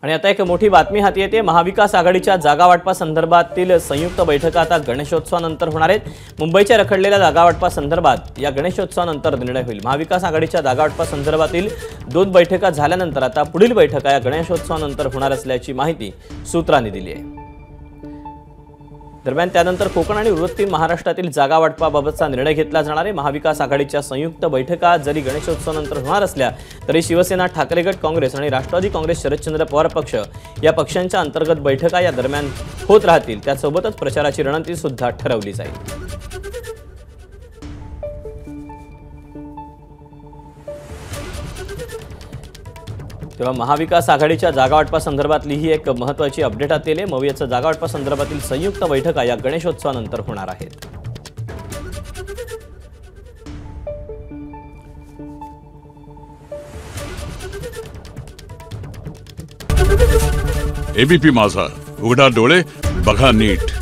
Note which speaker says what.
Speaker 1: आणि आता एक मोठी बातमी हाती येते। महाविकास आघाडीच्या जागा वाटपा संदर्भातील संयुक्त बैठका आता गणेशोत्सवानंतर होणार आहेत। मुंबईच्या रखडलेल्या जागा वाटपा संदर्भात या गणेशोत्सवानंतर निर्णय होईल। महाविकास आघाडीच्या जागा वाटपा संदर्भातील 2 बैठका झाल्यानंतर आता पुढील बैठका या गणेशोत्सवानंतर होणार असल्याची माहिती सूत्रांनी दिली आहे। दरम्यान त्यानंतर कोकण आणि उर्वरित महाराष्ट्रातील जागा वाटपाबाबतचा निर्णय घेतला जाणार आहे। महाविकास आघाडीच्या संयुक्त बैठका जरी गणेशोत्सवानंतर होणार असल्या तरी शिवसेना, ठाकरे गट, काँग्रेस आणि राष्ट्रवादी काँग्रेस, शरदचंद्र पवार पक्ष या पक्षांच्या अंतर्गत बैठका या दरम्यान होत राहतील। त्यासोबतच प्रचाराची रणनीती सुद्धा ठरवली जाईल। तेव्हा महाविकास आघाडीच्या जागा वाटपा संदर्भातली ही एक महत्त्वाची अपडेट आली आहे। मवियाच्या जागा वाटपा संदर्भातील संयुक्त बैठका या गणेशोत्सवानंतर होणार आहेत।
Speaker 2: एबीपी माझा, उघडा डोळे बघा नीट।